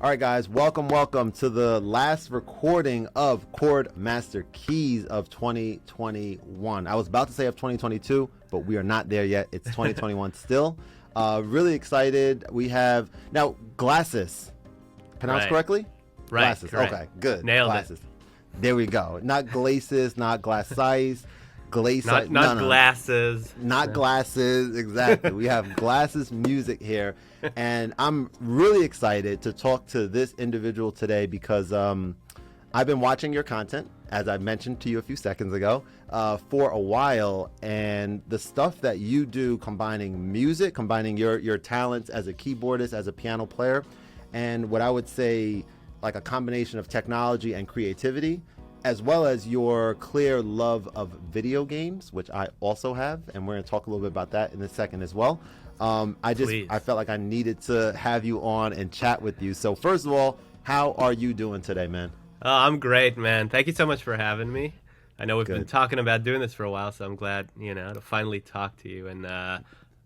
All right, guys, welcome to the last recording of Khordmaster Keys of 2021. I was about to say of 2022, but we are not there yet. It's 2021 still. Really excited. We have now GLASYS. Pronounced correctly? Right. GLASYS. Correct. Okay, good. Nailed GLASYS. it. There we go. Not GLASYS, not GLASYS. Not glasses. Not glasses, exactly. We have GLASYS music here, and I'm really excited to talk to this individual today because I've been watching your content, as I mentioned to you a few seconds ago, for a while, and the stuff that you do combining music, combining your talents as a keyboardist, as a piano player, and what I would say like a combination of technology and creativity, as well as your clear love of video games, which I also have, and we're going to talk a little bit about that in a second as well. I felt like I needed to have you on and chat with you. So first of all, how are you doing today, man? I'm great, man. Thank you so much for having me. I know we've been talking about doing this for a while, so I'm glad, to finally talk to you. And I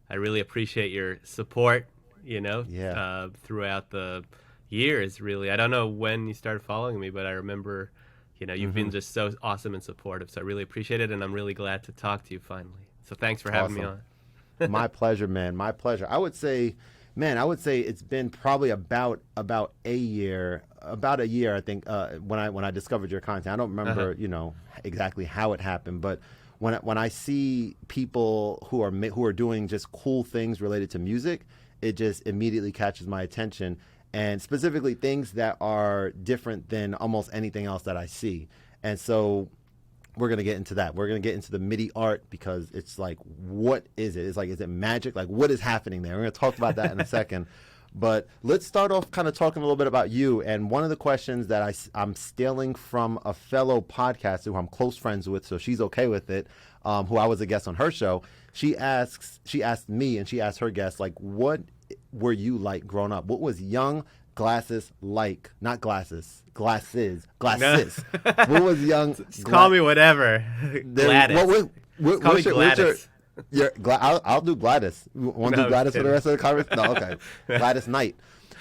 really appreciate your support, throughout the years, really. I don't know when you started following me, but I remember... you've been just so awesome and supportive. So I really appreciate it, and I'm really glad to talk to you finally. So thanks for having me on. My pleasure, man. My pleasure. I would say it's been probably about a year, I think, when I discovered your content. I don't remember, exactly how it happened, but when I see people who are doing just cool things related to music, it just immediately catches my attention. And specifically things that are different than almost anything else that I see. And so we're going to get into that. We're going to get into the MIDI art because it's like, what is it? It's like, is it magic? Like, what is happening there? We're going to talk about that in a second. But let's start off kind of talking a little bit about you. And one of the questions that I'm stealing from a fellow podcaster who I'm close friends with, so she's okay with it, who I was a guest on her show. She asked me and she asked her guests, like, what were you like growing up? What was young GLASYS like? Not GLASYS. GLASYS. What was young? Call me whatever. Gladys. Call me Gladys. I'll do Gladys. Want to do Gladys for the rest of the conversation? No, okay. Gladys Knight.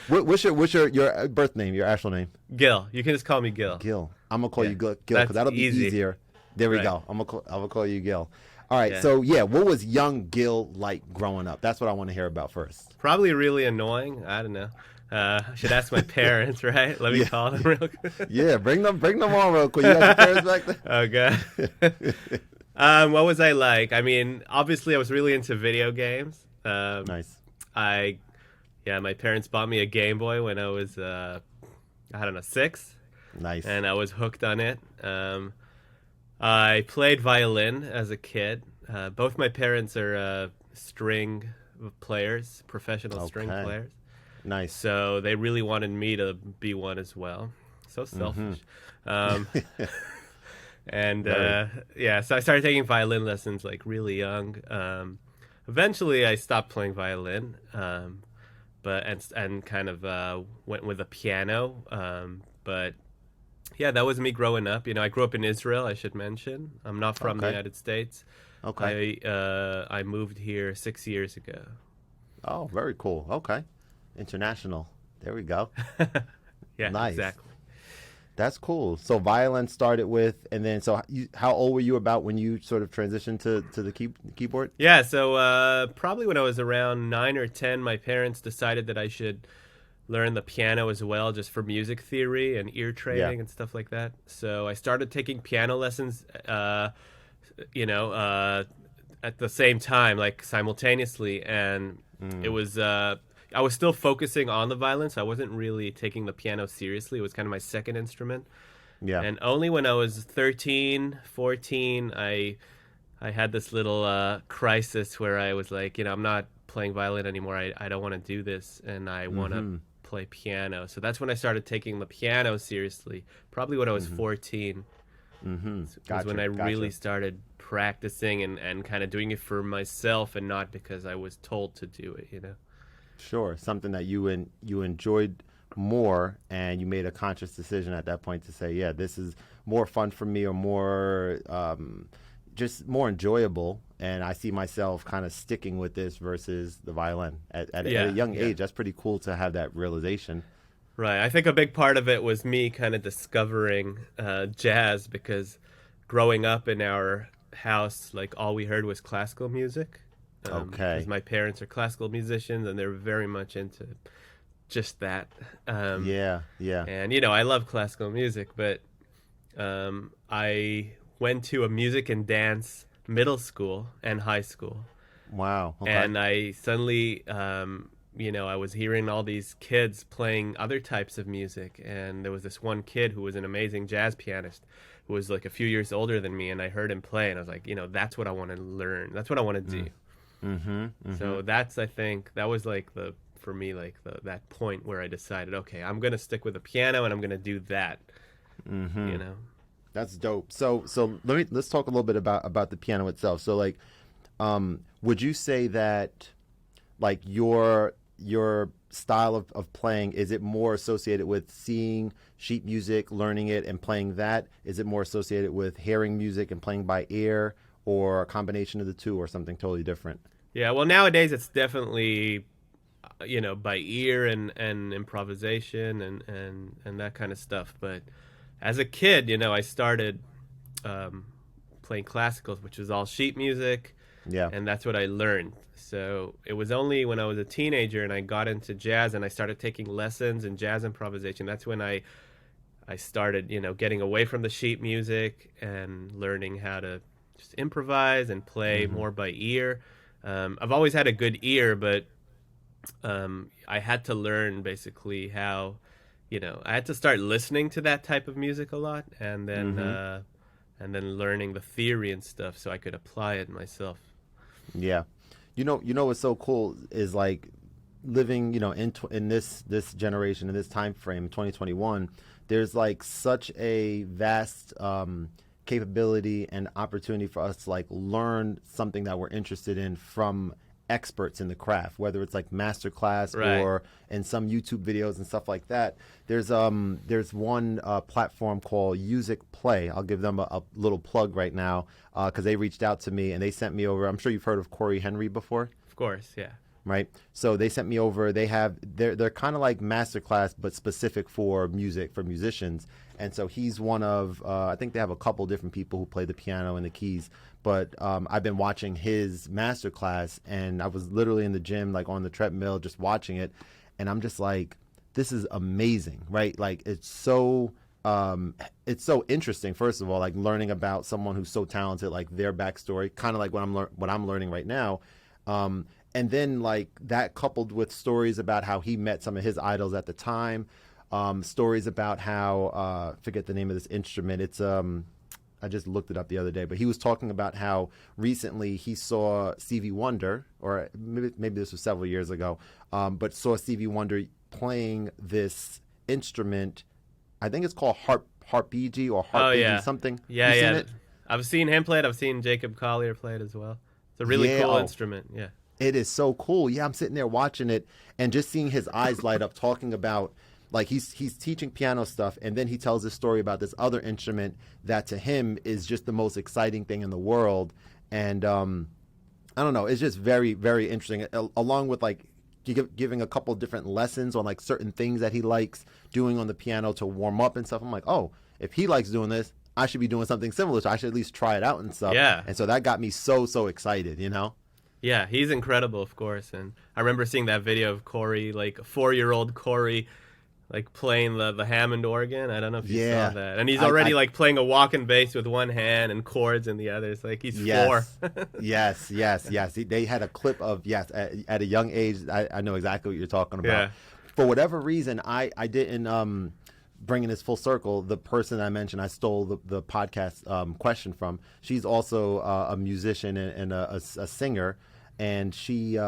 What's your birth name? Your actual name? Gil. You can just call me Gil. Gil. I'm gonna call you Gil because that'll be easier. There we go. I'm gonna call you Gil. All right, so what was young Gil like growing up? That's what I want to hear about first. Probably really annoying. I don't know. I should ask my parents, right? Let me call them real quick. Yeah, bring them on real quick. You got your parents back there? Oh, God. What was I like? I mean, obviously I was really into video games. Nice. My parents bought me a Game Boy when I was, 6. Nice. And I was hooked on it. I played violin as a kid. Both my parents are string players, professional string players. Nice. So they really wanted me to be one as well. So selfish. So I started taking violin lessons like really young. Eventually I stopped playing violin, and kind of went with the piano. But yeah, that was me growing up. I grew up in Israel, I should mention. I'm not from the United States. Okay. I moved here 6 years ago. Oh, very cool. Okay. International. There we go. Yeah, nice. Exactly. That's cool. So violin started with, and then how old were you about when you sort of transitioned to the keyboard? Yeah, so probably when I was around 9 or 10, my parents decided that I should learn the piano as well, just for music theory and ear training and stuff like that. So I started taking piano lessons, at the same time, like simultaneously, and it was I was still focusing on the violin, so I wasn't really taking the piano seriously. It was kind of my second instrument. Yeah. And only when I was 13, 14, I had this little crisis where I was like, I'm not playing violin anymore. I don't want to do this, and I want to play piano. So that's when I started taking the piano seriously, probably when I was 14. That's when I really started practicing and kind of doing it for myself and not because I was told to do it, Sure, something that you enjoyed more, and you made a conscious decision at that point to say, this is more fun for me, or more just more enjoyable, and I see myself kind of sticking with this versus the violin at a young age. That's pretty cool to have that realization. Right. I think a big part of it was me kind of discovering jazz, because growing up in our house, like all we heard was classical music. Okay. Because my parents are classical musicians and they're very much into just that. Yeah. And, you know, I love classical music, but I went to a music and dance middle school and high school. Wow. Okay. And I suddenly, you know, I was hearing all these kids playing other types of music. And there was this one kid who was an amazing jazz pianist who was like a few years older than me. And I heard him play and I was like, you know, that's what I want to learn. That's what I want to do. So that's, I think, that was like for me, like that point where I decided, okay, I'm going to stick with the piano and I'm going to do that, you know? That's dope. So let's talk a little bit about the piano itself. So like, would you say that like your style of playing, is it more associated with seeing sheet music, learning it and playing that? Is it more associated with hearing music and playing by ear, or a combination of the two, or something totally different? Yeah, well, nowadays it's definitely, you know, by ear and improvisation and that kind of stuff. But as a kid, you know, I started playing classicals, which was all sheet music. Yeah. And that's what I learned. So it was only when I was a teenager and I got into jazz and I started taking lessons in jazz improvisation, that's when I started, you know, getting away from the sheet music and learning how to just improvise and play more by ear. I've always had a good ear, but I had to learn basically how, you know, I had to start listening to that type of music a lot, and then learning the theory and stuff so I could apply it myself. Yeah. You know what's so cool is like living, you know, in this generation, in this time frame, 2021, there's like such a vast capability and opportunity for us to like learn something that we're interested in from experts in the craft, whether it's like masterclass or in some YouTube videos and stuff like that. There's one platform called Music Play. I'll give them a little plug right now because they reached out to me and they sent me over. I'm sure you've heard of Corey Henry before. Of course, yeah. Right. So they sent me over. They're kind of like masterclass, but specific for music, for musicians. And so he's one of, I think they have a couple different people who play the piano and the keys. But I've been watching his masterclass, and I was literally in the gym, like on the treadmill, just watching it. And I'm just like, this is amazing, right? Like it's so interesting. First of all, like learning about someone who's so talented, like their backstory, kind of like what I'm learning right now. And then like that coupled with stories about how he met some of his idols at the time, stories about how, forget the name of this instrument. It's, I just looked it up the other day, but he was talking about how recently he saw Stevie Wonder, or maybe this was several years ago, but saw Stevie Wonder playing this instrument. I think it's called harpeggi or harpeggi something. Yeah, Seen it? I've seen him play it. I've seen Jacob Collier play it as well. It's a really cool instrument. Yeah. It is so cool. Yeah, I'm sitting there watching it and just seeing his eyes light up, talking about like he's teaching piano stuff, and then he tells this story about this other instrument that to him is just the most exciting thing in the world. And I don't know, it's just very, very interesting. Along with like giving a couple different lessons on like certain things that he likes doing on the piano to warm up and stuff. I'm like, oh, if he likes doing this, I should be doing something similar. So I should at least try it out and stuff. Yeah. And so that got me so excited, you know? Yeah, he's incredible, of course. And I remember seeing that video of Corey, like 4-year-old Corey, like playing the Hammond organ. I don't know if you saw that. And he's already like playing a walking bass with one hand and chords in the other. It's like he's 4. Yes. They had a clip of, at a young age. I know exactly what you're talking about. Yeah. For whatever reason, I didn't, bringing this full circle, the person I mentioned I stole the podcast question from, she's also a musician and a singer. And she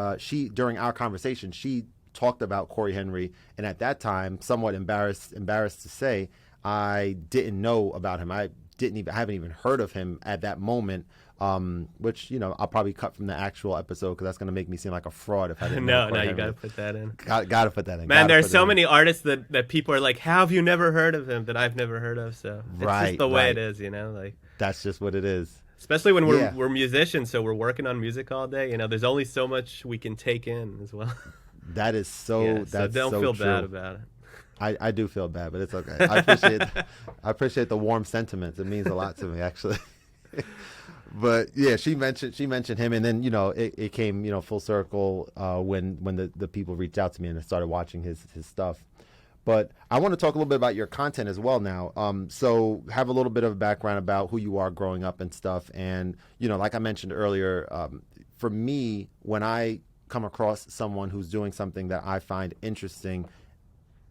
during our conversation, she talked about Corey Henry, and at that time, somewhat embarrassed to say, I didn't know about him. I haven't even heard of him at that moment. Which, you know, I'll probably cut from the actual episode because that's going to make me seem like a fraud if I didn't know. No, you got to put that in. Got to put that in. Man, there are so many artists that people are like, how have you never heard of him, that I've never heard of? So it's just the way it is, you know? Like that's just what it is. Especially when we're musicians, so we're working on music all day. You know, there's only so much we can take in as well. That is so. So don't feel bad about it. I do feel bad, but it's okay. I appreciate the warm sentiments. It means a lot to me, actually. But yeah, she mentioned him, and then it came full circle when the people reached out to me and I started watching his stuff. But I want to talk a little bit about your content as well now. So have a little bit of a background about who you are growing up and stuff. And like I mentioned earlier, for me, when I come across someone who's doing something that I find interesting,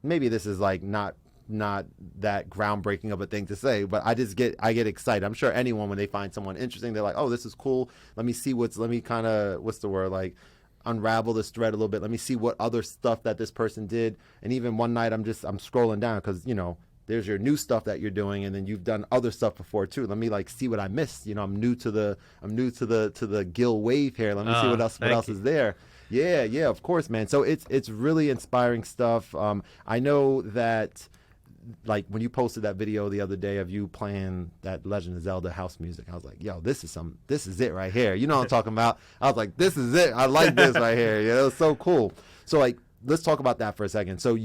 maybe this is like not that groundbreaking of a thing to say, but I get excited. I'm sure anyone, when they find someone interesting, they're like, oh, this is cool. Let me kind of, what's the word, like unravel this thread a little bit. Let me see what other stuff that this person did. And even one night I'm scrolling down because, there's your new stuff that you're doing, and then you've done other stuff before too. Let me like see what I missed. I'm new to the Gil wave here. Let me see what else is there. Yeah, of course, man. So it's really inspiring stuff. I know that, like, when you posted that video the other day of you playing that Legend of Zelda house music, I was like, yo, this is it right here. You know what I'm talking about? I was like, this is it. I like this right here. Yeah, it was so cool. So like, let's talk about that for a second. So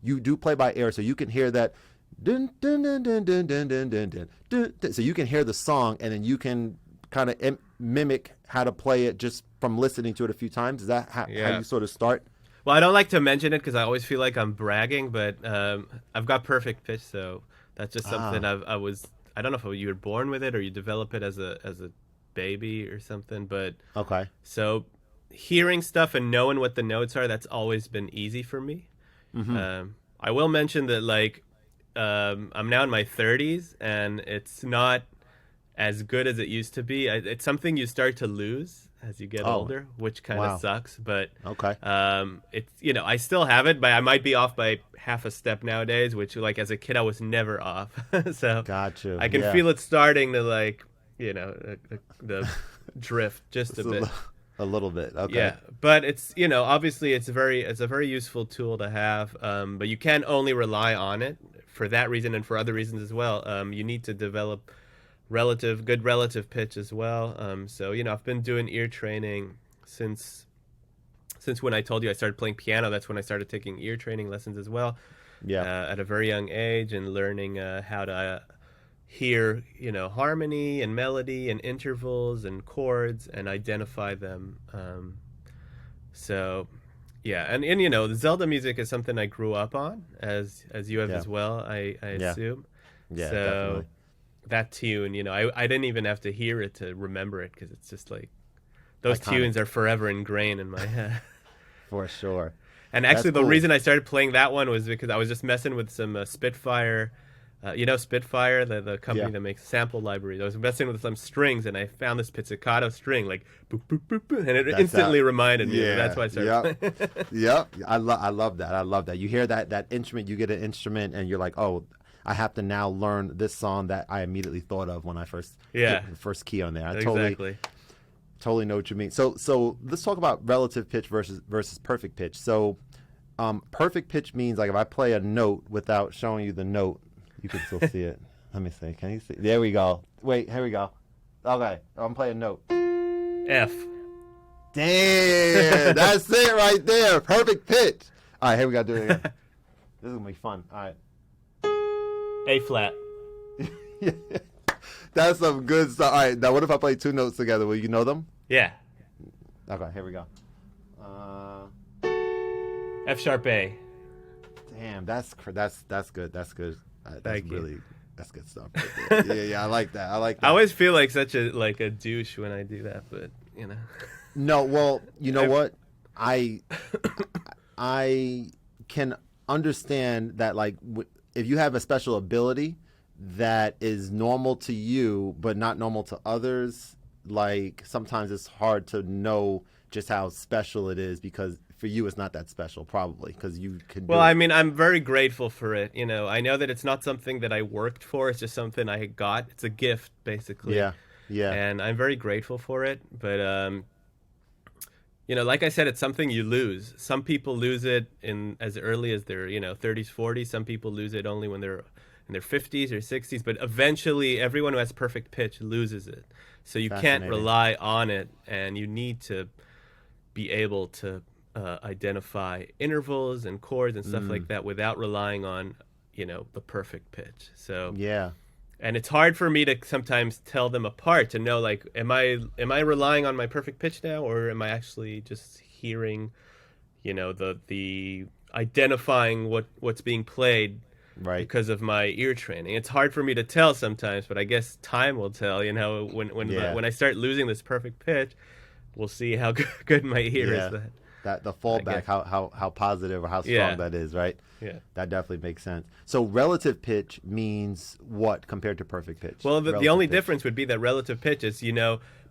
you do play by ear, so you can hear that dun, dun, dun, dun, dun, dun, dun, dun, dun, dun, dun. So you can hear the song, and then you can kind of mimic how to play it just from listening to it a few times. Is that how you sort of start? Well, I don't like to mention it because I always feel like I'm bragging, but I've got perfect pitch, so that's just something I don't know if you were born with it or you develop it as a baby or something, but okay. So hearing stuff and knowing what the notes are, that's always been easy for me. Mm-hmm. I will mention that, like, I'm now in my 30s, and it's not as good as it used to be. It's something you start to lose as you get older, which kind of sucks. But okay, it's I still have it, but I might be off by half a step nowadays. Which, like, as a kid, I was never off. So got you. I can feel it starting to, like, the drift just a bit. A little bit, okay. Yeah, but it's obviously it's a very useful tool to have. But you can't only rely on it for that reason and for other reasons as well. You need to develop good relative pitch as well. So I've been doing ear training since when I told you I started playing piano. That's when I started taking ear training lessons as well. Yeah, at a very young age, and learning how to hear harmony and melody and intervals and chords and identify them. So yeah, and the Zelda music is something I grew up on, as you have as well, I assume. Yeah, so definitely. That tune, I didn't even have to hear it to remember it, because it's just like those tunes are forever ingrained in my head. For sure. And actually, the reason I started playing that one was because I was just messing with some Spitfire. Spitfire, the company that makes sample libraries. I was messing with some strings, and I found this pizzicato string, like boop, boop, boop, boop, and it instantly reminded me. Yeah, that's why I started playing. Yep. I love that. You hear that instrument, you get an instrument, and you're like, oh, I have to now learn this song that I immediately thought of when I first hit the first key on there. I totally know what you mean. So let's talk about relative pitch versus perfect pitch. So perfect pitch means, like, if I play a note without showing you the note, you can still see it. Let me see. Can you see? There we go. Wait, here we go. Okay, I'm playing note. F. Damn, that's it right there. Perfect pitch. All right, here we go. Do it again. This is gonna be fun. All right. A flat. That's some good stuff. All right, now what if I play two notes together? Will you know them? Yeah. Okay, here we go. F sharp A. Damn, that's good. That's good. Thank you. That's good stuff. Right there. Yeah, I like that. I always feel like such a douche when I do that, but No, well, you know what? I can understand that, like, if you have a special ability that is normal to you but not normal to others, like, sometimes it's hard to know just how special it is, because for you it's not that special, probably, because you can I mean, I'm very grateful for it. I know that it's not something that I worked for. It's just something I got. It's a gift, basically. Yeah And I'm very grateful for it, but like I said, it's something you lose. Some people lose it in as early as their 30s, 40s. Some people lose it only when they're in their 50s or 60s, but eventually everyone who has perfect pitch loses it. So you can't rely on it, and you need to be able to identify intervals and chords and stuff like that without relying on, the perfect pitch. So yeah. And it's hard for me to sometimes tell them apart, to know, like, am I relying on my perfect pitch now, or am I actually just hearing, the identifying what's being played, right, because of my ear training. It's hard for me to tell sometimes, but I guess time will tell. When I start losing this perfect pitch, we'll see how good my ear is. That the fallback, how positive or how strong that is, right? Yeah, that definitely makes sense. So relative pitch means what compared to perfect pitch? Well, the only difference would be that relative pitch is,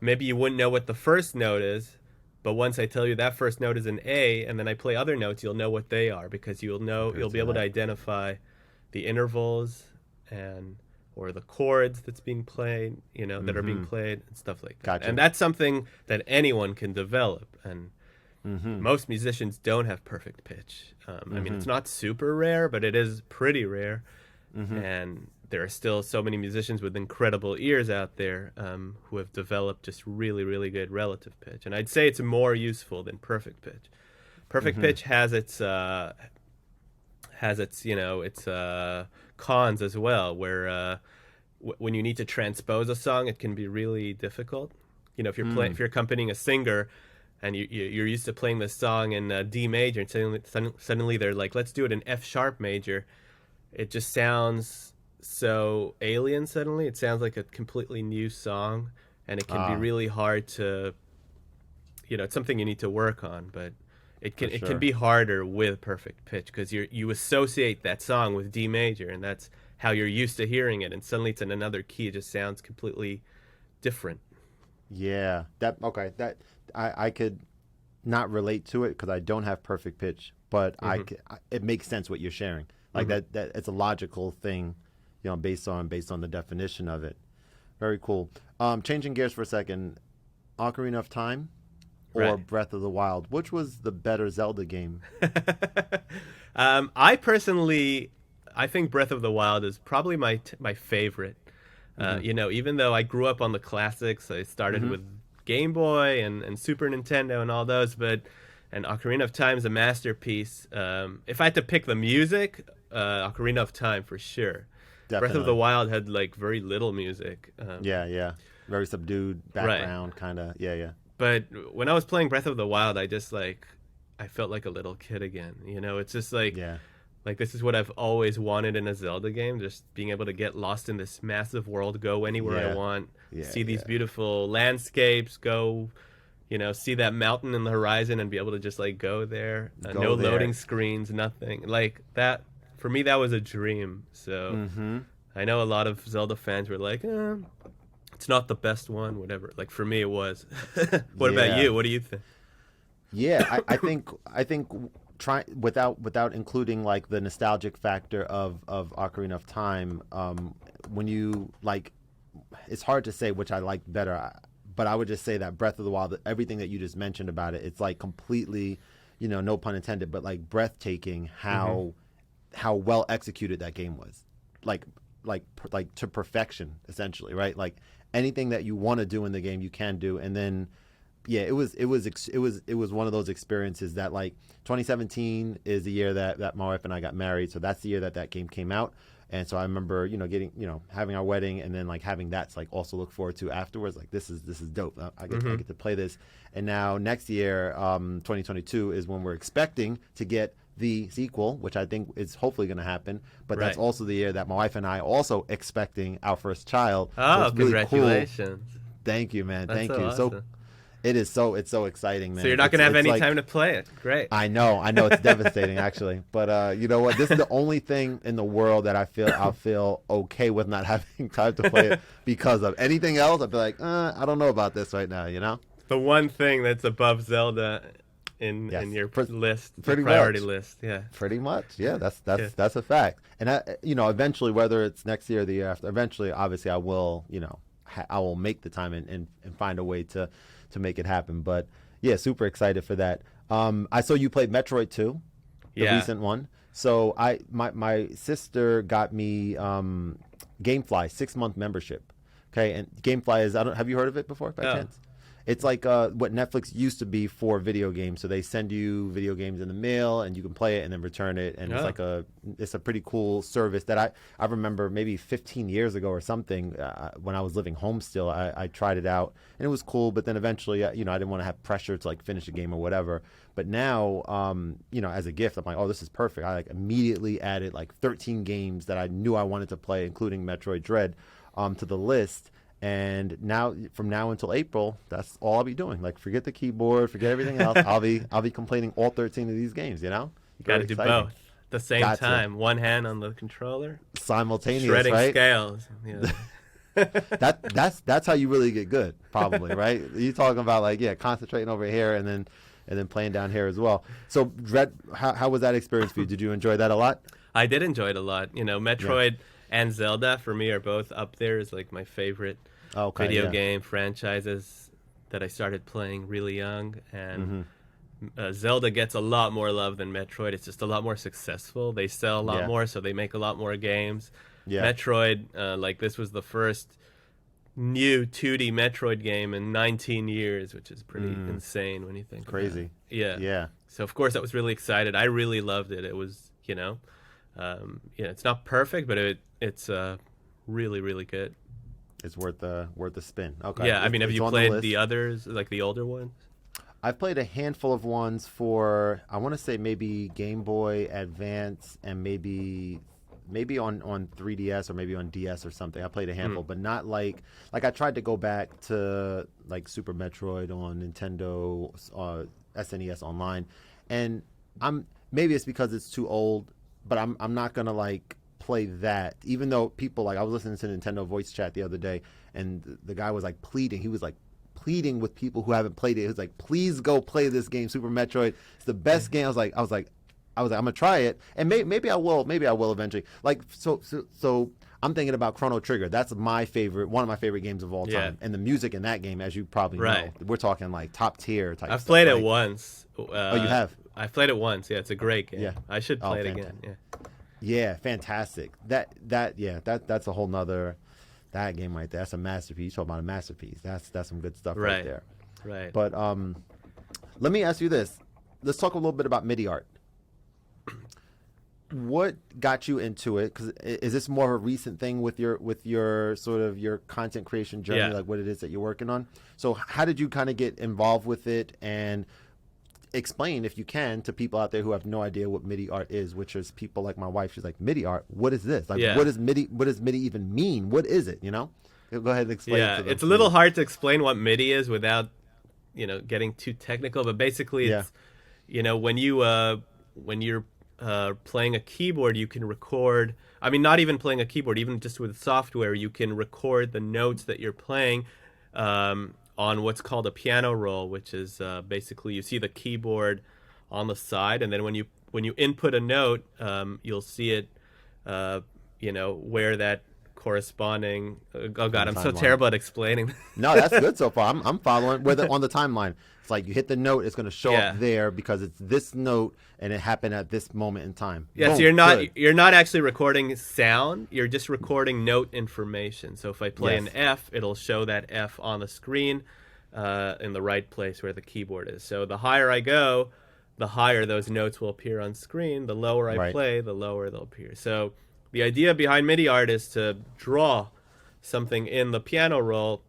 maybe you wouldn't know what the first note is, but once I tell you that first note is an A, and then I play other notes, you'll know what they are, because you'll be able to identify the intervals or the chords that's being played, that are being played, and stuff like that. Gotcha. And that's something that anyone can develop. And most musicians don't have perfect pitch. I mean, it's not super rare, but it is pretty rare. And there are still so many musicians with incredible ears out there who have developed just really, really good relative pitch. And I'd say it's more useful than perfect pitch. Perfect pitch has its cons as well, where when you need to transpose a song, it can be really difficult. If you're accompanying a singer, and you're used to playing this song in D major, and suddenly they're like, let's do it in F sharp major. It just sounds so alien suddenly. It sounds like a completely new song, and it can be really hard to, it's something you need to work on, but it can be harder with perfect pitch, because you associate that song with D major, and that's how you're used to hearing it, and suddenly it's in another key. It just sounds completely different. Yeah, I could not relate to it because I don't have perfect pitch, but it makes sense what you're sharing. Like that it's a logical thing, based on the definition of it. Very cool. Changing gears for a second, Ocarina of Time or Breath of the Wild, which was the better Zelda game? I think Breath of the Wild is probably my favorite. Even though I grew up on the classics, I started with Game Boy and Super Nintendo and all those, and Ocarina of Time is a masterpiece. If I had to pick the music, Ocarina of Time for sure. Definitely. Breath of the Wild had very little music. Very subdued background, kind of. Yeah. But when I was playing Breath of the Wild, I just I felt like a little kid again. It's just like, this is what I've always wanted in a Zelda game, just being able to get lost in this massive world, go anywhere I want, see these beautiful landscapes, go, see that mountain in the horizon and be able to just, go there. No loading screens, nothing. Like, that, for me, that was a dream. So I know a lot of Zelda fans were like, it's not the best one, whatever. Like, for me, it was. What about you? What do you think? Yeah, I think try without including the nostalgic factor of Ocarina of Time, when you it's hard to say which I like better, but I would just say that Breath of the Wild, everything that you just mentioned about it, it's completely, no pun intended, but breathtaking how well executed that game was, to perfection, essentially, right? Anything that you want to do in the game you can do, and then it was one of those experiences that 2017 is the year that my wife and I got married, so that's the year that game came out, and so I remember getting having our wedding, and then having that to also look forward to afterwards. This is dope. I get to play this, and now next year 2022 is when we're expecting to get the sequel, which I think is hopefully going to happen, but that's also the year that my wife and I are also expecting our first child. Oh, so really congratulations! Cool. Thank you, man. That's Thank so you. Awesome. So it's so exciting, man. So you're not going to have any time to play it. Great. I know. It's devastating, actually. But you know what? This is the only thing in the world that I'll feel okay with not having time to play it because of. Anything else, I'd be like, I don't know about this right now, The one thing that's above Zelda in your list, the priority list. Yeah. Pretty much. Yeah, that's a fact. And eventually, whether it's next year or the year after, eventually, obviously, I will, I will make the time and find a way to make it happen. But yeah, super excited for that. I saw you played Metroid 2, the recent one. So my sister got me GameFly 6-month membership. Okay, and GameFly is have you heard of it before by chance? It's like what Netflix used to be for video games. So they send you video games in the mail, and you can play it and then return it. And it's a pretty cool service that I remember maybe 15 years ago or something, when I was living home still. I tried it out, and it was cool. But then eventually, I didn't want to have pressure to like finish a game or whatever. But now, as a gift, I'm like, oh, this is perfect. I like immediately added like 13 games that I knew I wanted to play, including Metroid Dread, to the list. And now, from now until April, that's all I'll be doing. Like, forget the keyboard, forget everything else. I'll be completing all 13 of these games. Got to do both at the same time. One hand on the controller, simultaneous, shredding right? scales. Yeah. That's how you really get good, probably, right? You're talking about like concentrating over here and then playing down here as well. So, Dread, how was that experience for you? Did you enjoy that a lot? I did enjoy it a lot. Metroid and Zelda for me are both up there as like my favorite video game franchises that I started playing really young. And Zelda gets a lot more love than Metroid. It's just a lot more successful. They sell a lot more, so they make a lot more games. Metroid, this was the first new 2D Metroid game in 19 years, which is pretty insane when you think crazy. About it. Yeah. So of course I was really excited. I really loved it. It was, it's not perfect, but it's really, really good. It's worth the spin. Okay. Yeah, have you played the others, like the older ones? I've played a handful of ones for, I want to say maybe Game Boy Advance and maybe on 3DS or maybe on DS or something. I played a handful, but not like I tried to go back to like Super Metroid on Nintendo SNES Online, and maybe it's because it's too old, but I'm not gonna like play that. Even though people like, I was listening to Nintendo voice chat the other day, and the guy was like pleading. He was like pleading with people who haven't played it. He was like, please go play this game, Super Metroid. It's the best game. I was like, I'm gonna try it, and maybe I will. Maybe I will eventually. Like so, I'm thinking about Chrono Trigger. That's one of my favorite games of all time. And the music in that game, as you probably know, we're talking like top tier type. I've played it once. You have? I've played it once. Yeah, it's a great game. Yeah, I should play it again. Yeah, fantastic. That's a whole nother. That game right there. That's a masterpiece. You talk about a masterpiece. That's some good stuff right there. Right. But let me ask you this. Let's talk a little bit about MIDI art. What got you into it? Because is this more of a recent thing with your sort of your content creation journey, like what it is that you're working on? So how did you kind of get involved with it, and explain, if you can, to people out there who have no idea what MIDI art is, which is people like my wife. She's like, MIDI art? What is this? Like, what does MIDI even mean? What is it? Go ahead and explain it to them. It's a little hard to explain what MIDI is without getting too technical, but basically it's when you're playing a keyboard, you can record. I mean, not even playing a keyboard, even just with software, you can record the notes that you're playing on what's called a piano roll, which is basically you see the keyboard on the side, and then when you input a note, you'll see it, where that corresponding. Oh God, I'm so terrible at explaining. No, that's good so far. I'm following. On the timeline, it's like you hit the note, it's going to show up there because it's this note and it happened at this moment in time. Yeah, Boom, so you're not actually recording sound. You're just recording note information. So if I play an F, it'll show that F on the screen in the right place where the keyboard is. So the higher I go, the higher those notes will appear on screen. The lower I play, the lower they'll appear. So the idea behind MIDI art is to draw something in the piano roll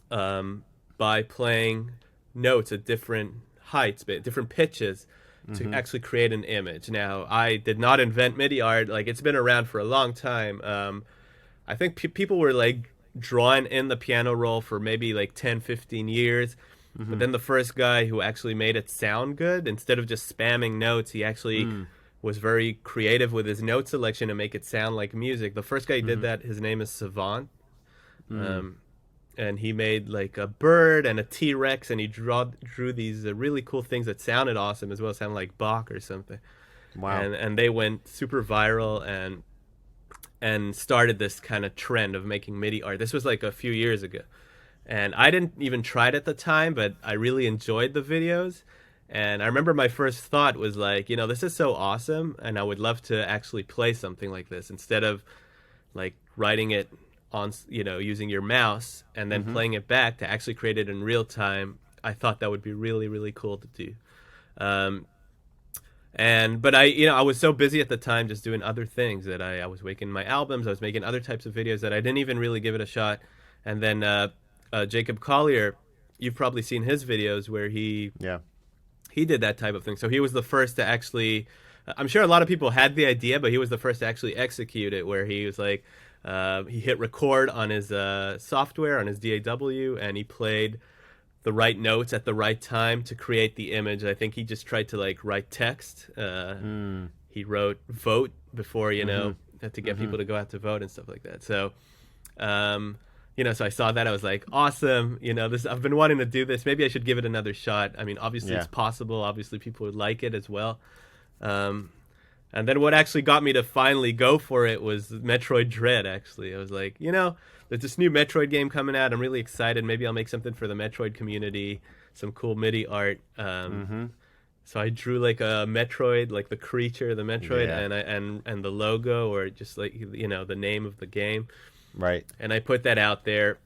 by playing notes at different heights, different pitches, to actually create an image. Now, I did not invent MIDI art. Like, it's been around for a long time. I think people were like drawing in the piano roll for maybe like 10, 15 years. But then the first guy who actually made it sound good, instead of just spamming notes, he actually was very creative with his note selection to make it sound like music. The first guy who did that, his name is Savant. And he made like a bird and a T-Rex, and he drew these really cool things that sounded awesome as well, sounded like Bach or something. Wow. And they went super viral and started this kind of trend of making MIDI art. This was like a few years ago. And I didn't even try it at the time, but I really enjoyed the videos. And I remember my first thought was like, this is so awesome, and I would love to actually play something like this instead of like writing it on, using your mouse and then playing it back to actually create it in real time, I thought that would be really, really cool to do. But I was so busy at the time just doing other things that I was making my albums, I was making other types of videos that I didn't even really give it a shot. And then Jacob Collier, you've probably seen his videos where he did that type of thing. So he was the first to actually, I'm sure a lot of people had the idea, but he was the first to actually execute it, where he was like, he hit record on his software, on his DAW, and he played the right notes at the right time to create the image. I think he just tried to like write text. He wrote vote before, had to get people to go out to vote and stuff like that. So, so I saw that, I was like, awesome. I've been wanting to do this. Maybe I should give it another shot. I mean, obviously it's possible. Obviously people would like it as well. And then what actually got me to finally go for it was Metroid Dread, actually. I was like, there's this new Metroid game coming out. I'm really excited. Maybe I'll make something for the Metroid community, some cool MIDI art. So I drew like a Metroid, like the creature, the Metroid, and the logo, or just like, the name of the game. Right. And I put that out there.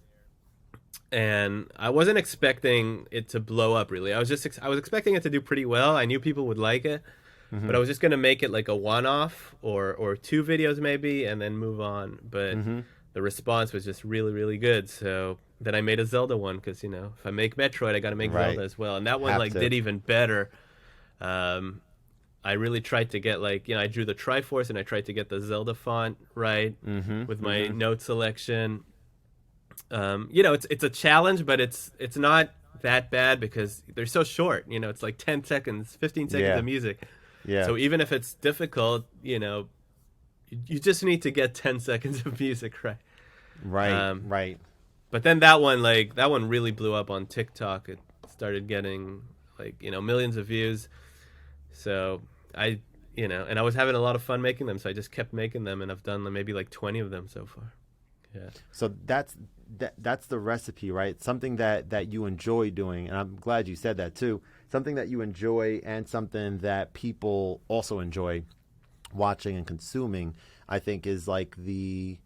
And I wasn't expecting it to blow up, really. I was expecting it to do pretty well. I knew people would like it. But I was just going to make it like a one-off or 2 videos maybe and then move on. But the response was just really, really good. So then I made a Zelda one because, if I make Metroid, I got to make Zelda as well. And that one did even better. I really tried to get I drew the Triforce and I tried to get the Zelda font right with my note selection. It's a challenge, but it's not that bad because they're so short. It's like 10 seconds, 15 seconds of music. Yeah. So even if it's difficult, you just need to get 10 seconds of music right. Right. But then that one really blew up on TikTok. It started getting millions of views. So and I was having a lot of fun making them. So I just kept making them, and I've done maybe 20 of them so far. Yeah. So that's the recipe, right? Something that you enjoy doing, and I'm glad you said that too. Something that you enjoy and something that people also enjoy watching and consuming, I think, is like the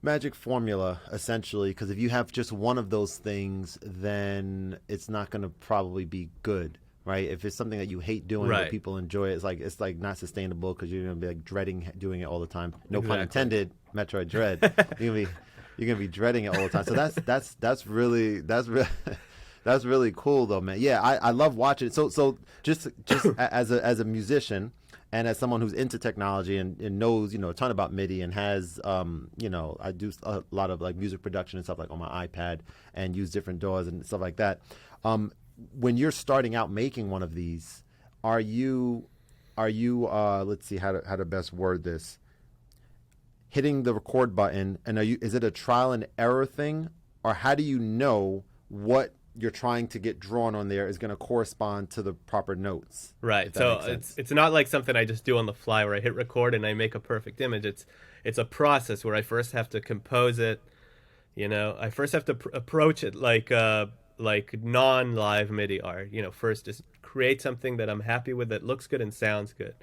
magic formula, essentially. Because if you have just one of those things, then it's not going to probably be good, right? If it's something that you hate doing, but people enjoy it, it's like not sustainable because you're going to be dreading doing it all the time. No pun intended. Metroid Dread. You're gonna be dreading it all the time. So that's really that's really cool though, man. Yeah, I love watching it. So just as a musician and as someone who's into technology and knows a ton about MIDI and has I do a lot of music production and stuff on my iPad and use different DAWs and stuff like that. When you're starting out making one of these, are you let's see how to best word this, hitting the record button, and is it a trial and error thing, or how do you know what you're trying to get drawn on there is going to correspond to the proper notes? Right. So it's not like something I just do on the fly where I hit record and I make a perfect image. It's a process where I first have to compose it. I first have to approach it like non-live MIDI art. First just create something that I'm happy with, that looks good and sounds good.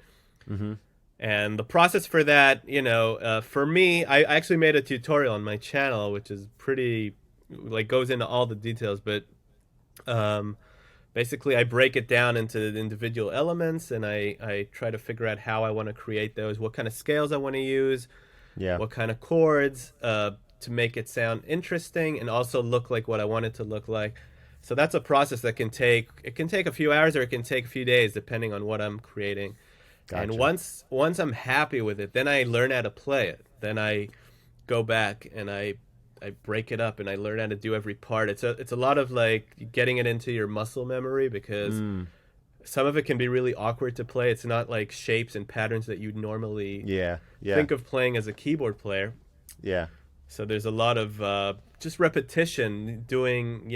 And the process for that, for me, I actually made a tutorial on my channel, which is pretty, goes into all the details. But basically, I break it down into the individual elements, and I try to figure out how I want to create those, what kind of scales I want to use, what kind of chords to make it sound interesting and also look like what I want it to look like. So that's a process that can take a few hours or it can take a few days, depending on what I'm creating. Gotcha. And once I'm happy with it, then I learn how to play it. Then I go back and I break it up and I learn how to do every part. It's a lot of getting it into your muscle memory, because some of it can be really awkward to play. It's not like shapes and patterns that you'd normally think of playing as a keyboard player. Yeah. So there's a lot of just repetition, doing,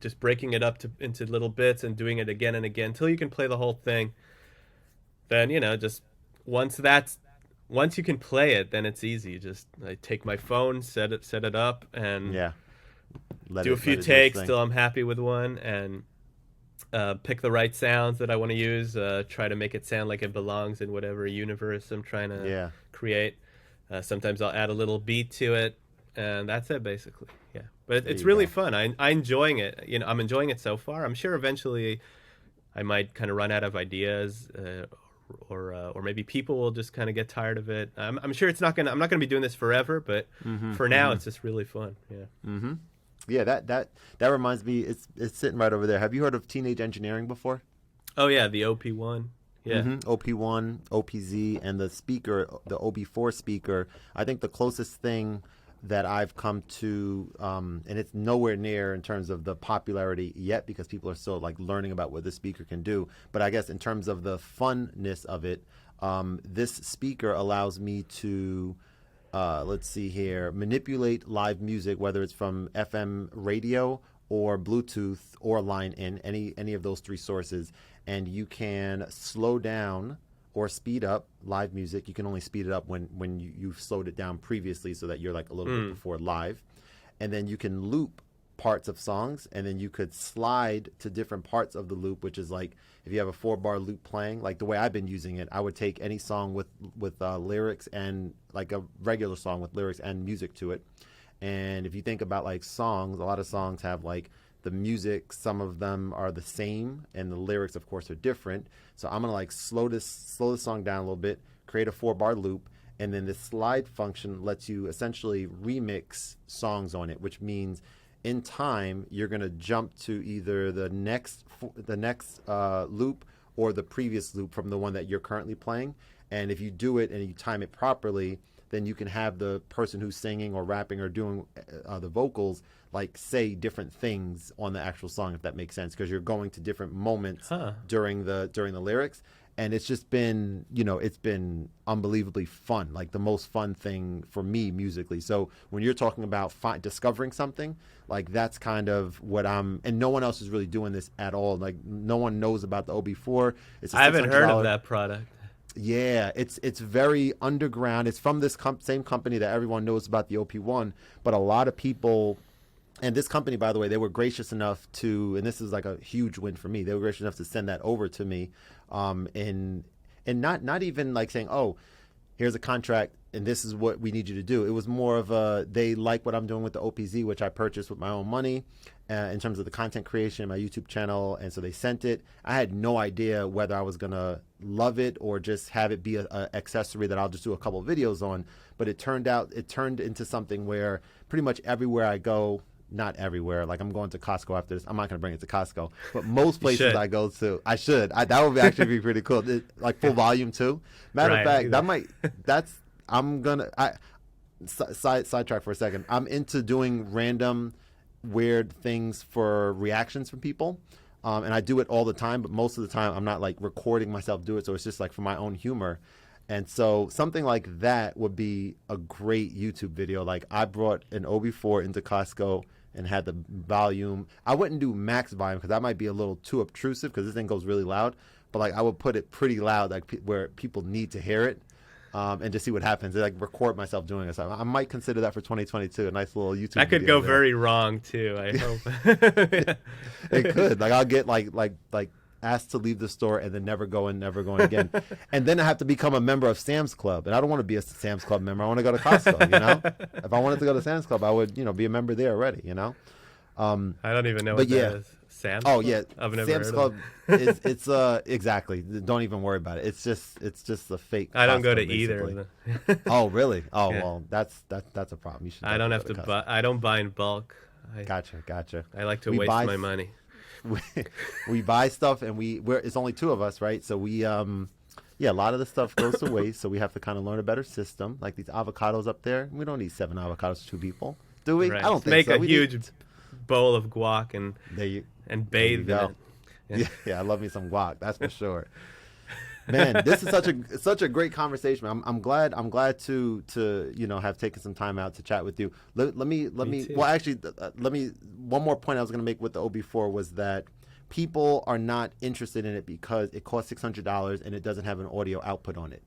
just breaking it up into little bits and doing it again and again until you can play the whole thing. Then, just once you can play it, then it's easy. I take my phone, set it up, and do a few takes till I'm happy with one, and pick the right sounds that I want to use. Try to make it sound like it belongs in whatever universe I'm trying to create. Sometimes I'll add a little beat to it, and that's it basically. Yeah, but it's really fun. I'm enjoying it. I'm enjoying it so far. I'm sure eventually I might kind of run out of ideas, or maybe people will just kind of get tired of it. I'm sure I'm not gonna be doing this forever, but for now it's just really fun. Yeah. Yeah, that reminds me. It's sitting right over there. Have you heard of Teenage Engineering before? Oh yeah, the OP1. Yeah. OP1, OPZ, and the speaker, the OB4 speaker. I think the closest thing that I've come to, and it's nowhere near in terms of the popularity yet because people are still like learning about what this speaker can do. But I guess in terms of the funness of it, this speaker allows me to, let's see here, manipulate live music, whether it's from FM radio or Bluetooth or line in, any of those three sources. And you can slow down or speed up live music. You can only speed it up when you've slowed it down previously so that you're like a little bit before live. And then you can loop parts of songs, and then you could slide to different parts of the loop, which is like if you have a 4-bar loop playing, like the way I've been using it, I would take any song with lyrics and like a regular song with lyrics and music to it. And if you think about like songs, a lot of songs have like the music, some of them are the same, and the lyrics, of course, are different. So I'm gonna like slow this song down a little bit, create a 4-bar loop, and then the slide function lets you essentially remix songs on it, which means in time you're gonna jump to either the next loop or the previous loop from the one that you're currently playing. And if you do it and you time it properly, then you can have the person who's singing or rapping or doing the vocals like say different things on the actual song, if that makes sense, because you're going to different moments during the lyrics. And it's just been, it's been unbelievably fun, like the most fun thing for me musically. So when you're talking about discovering something, like that's kind of what and no one else is really doing this at all. Like no one knows about the OB4. I haven't heard of that product. Yeah, it's very underground. It's from this same company that everyone knows about, the OP1, but a lot of people, and this company, by the way, they were gracious enough to, and this is like a huge win for me, they were gracious enough to send that over to me, and not even like saying, oh, here's a contract and this is what we need you to do. It was more of they like what I'm doing with the OPZ, which I purchased with my own money, in terms of the content creation, my YouTube channel. And so they sent it. I had no idea whether I was going to love it or just have it be an accessory that I'll just do a couple of videos on. But it turned into something where pretty much everywhere I go, not everywhere, like I'm going to Costco after this. I'm not going to bring it to Costco, but most places I go to, I should. That would actually be pretty cool. Like full volume too. Matter of fact, I'm going to, sidetrack for a second. I'm into doing random weird things for reactions from people. And I do it all the time, but most of the time I'm not like recording myself do it. So it's just like for my own humor. And so something like that would be a great YouTube video. Like I brought an OB4 into Costco and had the volume. I wouldn't do max volume because that might be a little too obtrusive because this thing goes really loud. But like I would put it pretty loud, like where people need to hear it, and just see what happens. And, like record myself doing it. So I might consider that for 2022. A nice little YouTube. That could go very wrong too. I hope. It could. Like I'll get like asked to leave the store and then never going again. And then I have to become a member of Sam's Club. And I don't want to be a Sam's Club member. I want to go to Costco, If I wanted to go to Sam's Club, I would, be a member there already, I don't even know what that is. Sam's Club? Yeah. I've never Sam's heard Club of is exactly. Don't even worry about it. It's just a fake I don't Costco, go to basically. either. Oh, really? Oh, Yeah. Well, that's a problem. You should I don't have go to Costco. buy. I don't buy in bulk. Gotcha. I like to waste my money. We buy stuff and it's only two of us, right? So we a lot of the stuff goes to waste, so we have to kind of learn a better system. Like these avocados up there, we don't need 7 avocados for 2 people, do we? Right. I don't think Make so. a huge bowl of guac and bathe in it. Yeah, I love me some guac, that's for sure. Man, this is such a great conversation. I'm glad to have taken some time out to chat with you. Let me well, actually, one more point I was going to make with the OB4 was that people are not interested in it because it costs $600 and it doesn't have an audio output on it.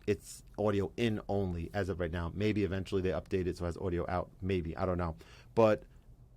It's audio in only as of right now. Maybe eventually they update it so it has audio out. Maybe, I don't know. But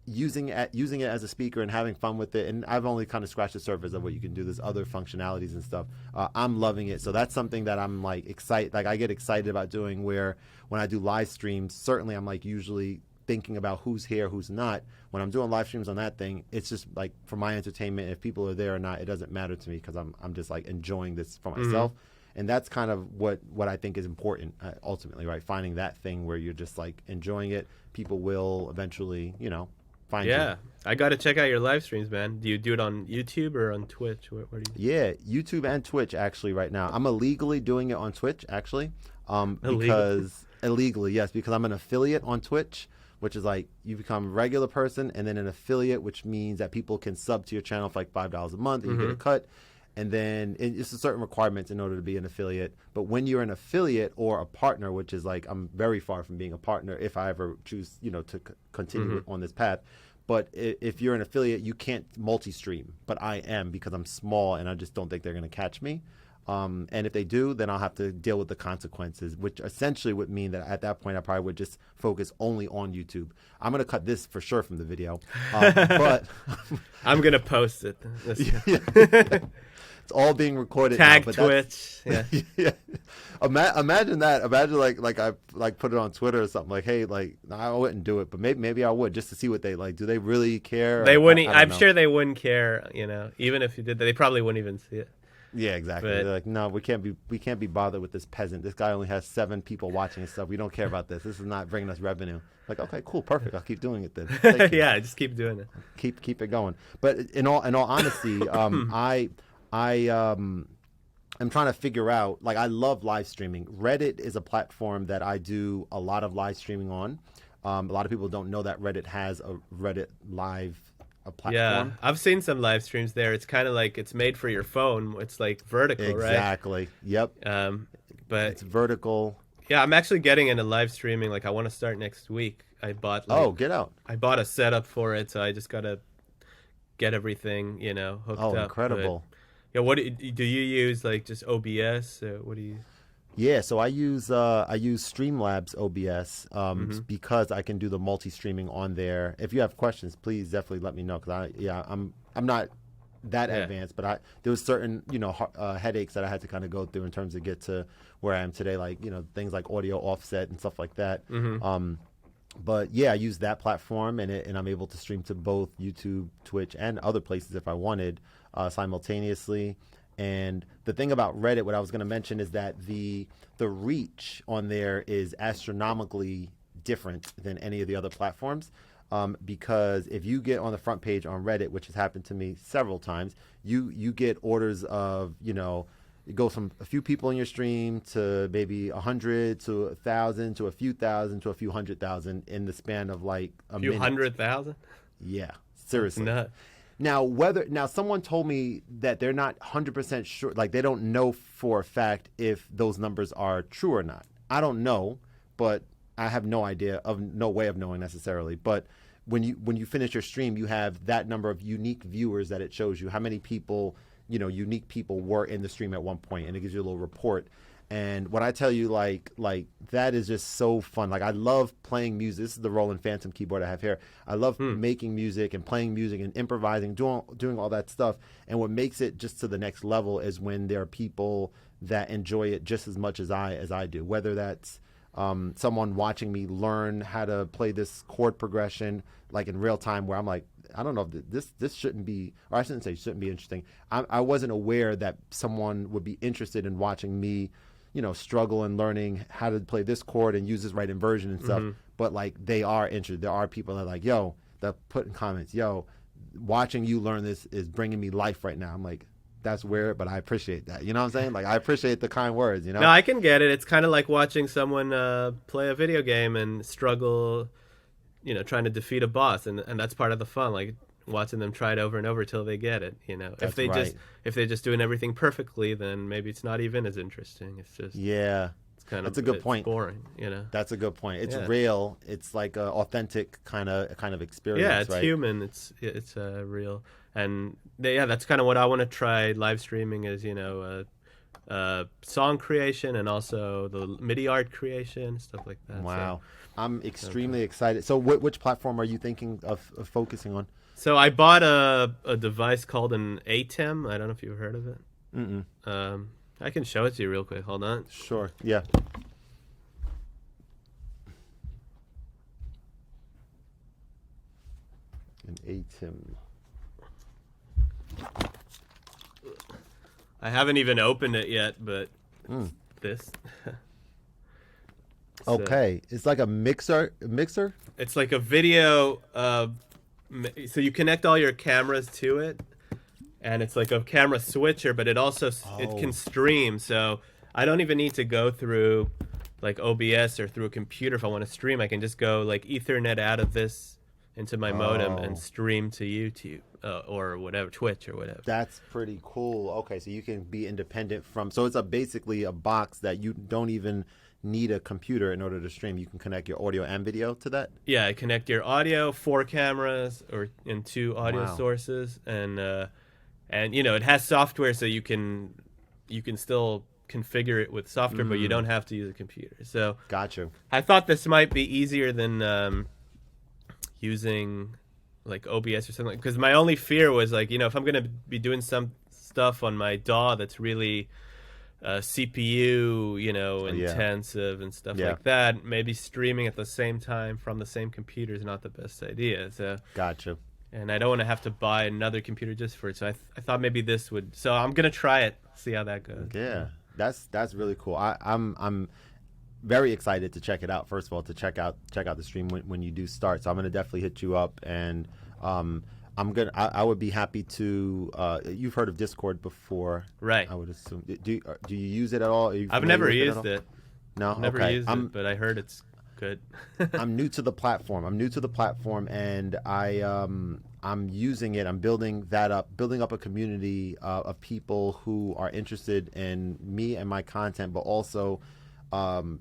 using it as a speaker and having fun with it, and I've only kind of scratched the surface of what you can do. There's other functionalities and stuff. I'm loving it, so that's something that I'm like excited. Like I get excited about doing. Where when I do live streams, certainly I'm like usually thinking about who's here, who's not. When I'm doing live streams on that thing, it's just like for my entertainment. If people are there or not, it doesn't matter to me because I'm just like enjoying this for myself. And that's kind of what I think is important ultimately, right? Finding that thing where you're just like enjoying it. People will eventually, find you. Yeah, I got to check out your live streams, man. Do you do it on YouTube or on Twitch? Where do you? Yeah, YouTube and Twitch actually right now. I'm illegally doing it on Twitch actually, because illegally, yes, because I'm an affiliate on Twitch, which is like you become a regular person and then an affiliate, which means that people can sub to your channel for like $5 a month and you get a cut. And then it's a certain requirements in order to be an affiliate. But when you're an affiliate or a partner, which is like I'm very far from being a partner if I ever choose, to continue on this path. But if you're an affiliate, you can't multi-stream. But I am because I'm small and I just don't think they're going to catch me. And if they do, then I'll have to deal with the consequences, which essentially would mean that at that point I probably would just focus only on YouTube. I'm going to cut this for sure from the video. But I'm going to post it. It's all being recorded. Tag now, Twitch. Yeah. Yeah. Imagine that. Imagine like I like put it on Twitter or something. Like, hey, like I wouldn't do it, but maybe I would just to see what they like. Do they really care? They wouldn't. I'm sure they wouldn't care. Even if you did that, they probably wouldn't even see it. Yeah, exactly. But, they're like, no, we can't be bothered with this peasant. This guy only has 7 people watching and stuff. We don't care about this. This is not bringing us revenue. Like, okay, cool, perfect. I'll keep doing it then. Yeah, just keep doing it. Keep it going. But in all honesty, I'm trying to figure out, like, I love live streaming. Reddit is a platform that I do a lot of live streaming on. A lot of people don't know that Reddit has a Reddit live platform. Yeah, I've seen some live streams there. It's kind of like it's made for your phone. It's like vertical, right? Exactly. Yep. But it's vertical. Yeah, I'm actually getting into live streaming. Like, I want to start next week. I bought. Get out. I bought a setup for it, so I just gotta get everything, hooked up. Oh, incredible. But, yeah, what do you use? Like just OBS? What do you? Yeah, so I use Streamlabs OBS because I can do the multi-streaming on there. If you have questions, please definitely let me know because I'm not that advanced, but there was certain headaches that I had to kind of go through in terms of get to where I am today, like things like audio offset and stuff like that. But yeah, I use that platform and I'm able to stream to both YouTube, Twitch, and other places if I wanted simultaneously. And the thing about Reddit, what I was going to mention is that the reach on there is astronomically different than any of the other platforms. Because if you get on the front page on Reddit, which has happened to me several times, you get orders of, it goes from a few people in your stream to maybe 100 to 1,000 to a few thousand to a few 100,000 in the span of like a few minute. 100,000? Yeah, seriously. Nuts. Now someone told me that they're not 100% sure, like they don't know for a fact if those numbers are true or not. I don't know, but I have no way of knowing necessarily. But when you finish your stream, you have that number of unique viewers that it shows you how many people, unique people were in the stream at one point, and it gives you a little report. And when I tell you, like that is just so fun. Like I love playing music. This is the Roland Phantom keyboard I have here. I love making music and playing music and improvising, doing all that stuff. And what makes it just to the next level is when there are people that enjoy it just as much as I do. Whether that's someone watching me learn how to play this chord progression like in real time, where I'm like, I don't know if this shouldn't be, or I shouldn't say shouldn't be interesting. I wasn't aware that someone would be interested in watching me struggle and learning how to play this chord and use this right inversion and stuff. But like they are interested. There are people that are like, yo, that put in comments, yo, watching you learn this is bringing me life right now. I'm like, that's weird, but I appreciate that. You know what I'm saying? Like I appreciate the kind words, No, I can get it. It's kind of like watching someone play a video game and struggle, trying to defeat a boss. And that's part of the fun. Like watching them try it over and over till they get it. That's right. If they're just doing everything perfectly, then maybe it's not even as interesting. It's just it's kind of that's a good point. Boring, That's a good point. It's real. It's like an authentic kind of experience. Yeah, it's human. It's real, and that's kind of what I want to try live streaming is song creation and also the MIDI art creation, stuff like that. Wow. I'm extremely excited. So which platform are you thinking of focusing on? So I bought a device called an ATEM. I don't know if you've heard of it. I can show it to you real quick. Hold on. Sure. Yeah. An ATEM. I haven't even opened it yet, but this. So, okay, it's like a mixer. It's like a video. So you connect all your cameras to it, and it's like a camera switcher, but it also it can stream. So I don't even need to go through like OBS or through a computer if I want to stream. I can just go like Ethernet out of this into my modem and stream to YouTube or whatever, Twitch or whatever. That's pretty cool. Okay, so you can be independent from. So it's basically a box that you don't even need a computer in order to stream. You can connect your audio and video to that. Yeah, connect your audio, 4 cameras and 2 audio sources, and you know it has software, so you can still configure it with software, but you don't have to use a computer. So gotcha. I thought this might be easier than using like OBS or something, because my only fear was like, you know, if I'm gonna be doing some stuff on my DAW that's really CPU, you know, intensive and stuff like that, maybe streaming at the same time from the same computer is not the best idea. So gotcha. And I don't want to have to buy another computer just for it. So I thought maybe this would. So I'm gonna try it, see how that goes. Yeah, that's really cool. I'm very excited to check it out. First of all, to check out the stream when you do start. So I'm gonna definitely hit you up, and I would be happy to. You've heard of Discord before, right? I would assume. Do you use it at all? I've never used it. No, never used it, but I heard it's good. I'm new to the platform. And I'm using it. I'm building up a community of people who are interested in me and my content, but also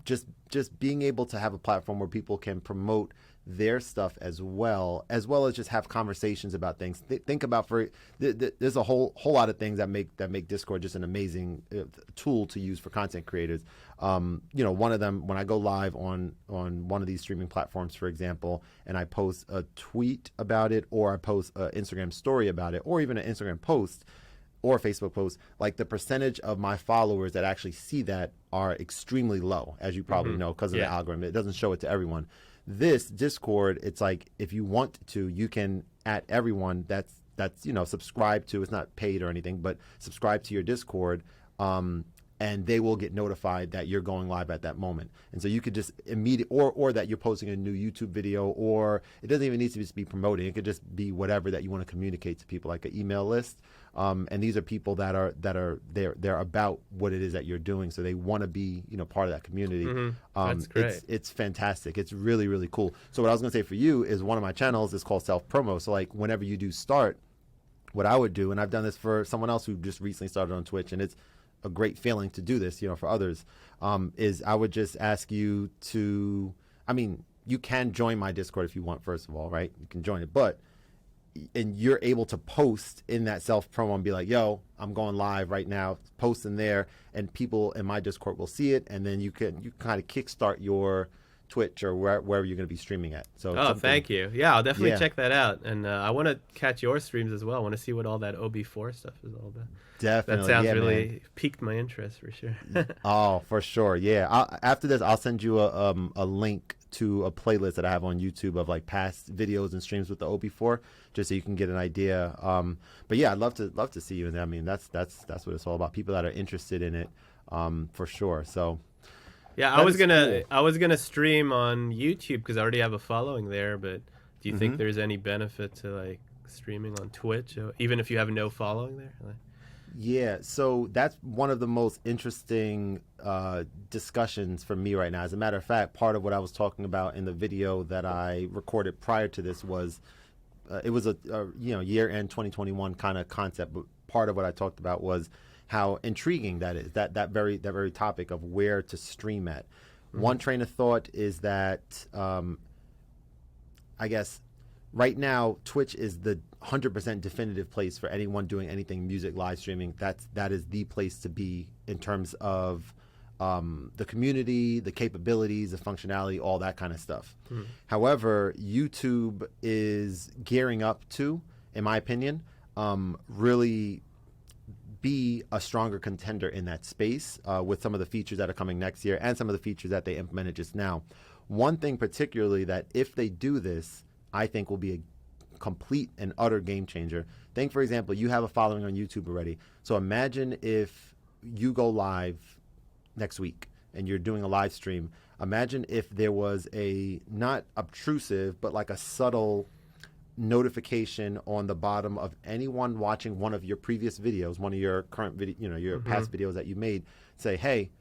just being able to have a platform where people can promote their stuff as well as just have conversations about things. Think about there's a whole lot of things that make Discord just an amazing tool to use for content creators. You know, one of them, when I go live on one of these streaming platforms, for example, and I post a tweet about it, or I post an Instagram story about it, or even an Instagram post or a Facebook post, like the percentage of my followers that actually see that are extremely low, as you probably know, because of the algorithm. It doesn't show it to everyone. This Discord, it's like, if you want to, you can at everyone that's you know, subscribe to. It's not paid or anything, but subscribe to your Discord, and they will get notified that you're going live at that moment. And so you could just or that you're posting a new YouTube video, or it doesn't even need to just be promoting. It could just be whatever that you want to communicate to people, like an email list. And these are people that are they're about what it is that you're doing, so they want to be, you know, part of that community. That's great. It's fantastic. It's really, really cool. So what I was going to say for you is, one of my channels is called Self Promo. So like, whenever you do start, what I would do, and I've done this for someone else who just recently started on Twitch, and it's a great feeling to do this, you know, for others, is I would just ask you to, I mean, you can join my Discord if you want, first of all, right? You can join it, and you're able to post in that self promo and be like, yo, I'm going live right now, post in there, and people in my Discord will see it, and then you kind of kickstart your Twitch or wherever you're going to be streaming at. So thank you. Yeah, I'll definitely check that out. And I want to catch your streams as well. I want to see what all that OB4 stuff is all about. Definitely. That sounds really piqued my interest, for sure. Oh, for sure. Yeah. After this, I'll send you a link to a playlist that I have on YouTube of like past videos and streams with the OB4, just so you can get an idea. But yeah, I'd love to see you in there. I mean, that's what it's all about. People that are interested in it, for sure. So yeah, I was gonna stream on YouTube because I already have a following there. But do you think there's any benefit to like streaming on Twitch, even if you have no following there? Like, yeah, so that's one of the most interesting discussions for me right now. As a matter of fact, part of what I was talking about in the video that I recorded prior to this was it was a year-end 2021 kind of concept. But part of what I talked about was how intriguing that is, that very topic of where to stream at. One train of thought is that I guess right now Twitch is the 100% definitive place for anyone doing anything music live streaming. That is the place to be in terms of the community, the capabilities, the functionality, all that kind of stuff. However, YouTube is gearing up to, in my opinion, really be a stronger contender in that space with some of the features that are coming next year and some of the features that they implemented just now. One thing particularly that if they do this, I think will be a complete and utter game changer. Think, for example, you have a following on YouTube already. So imagine if you go live next week and you're doing a live stream. Imagine if there was a not obtrusive, but like a subtle notification on the bottom of anyone watching one of your previous videos, one of your current video, you know, your past videos that you made, say, hey,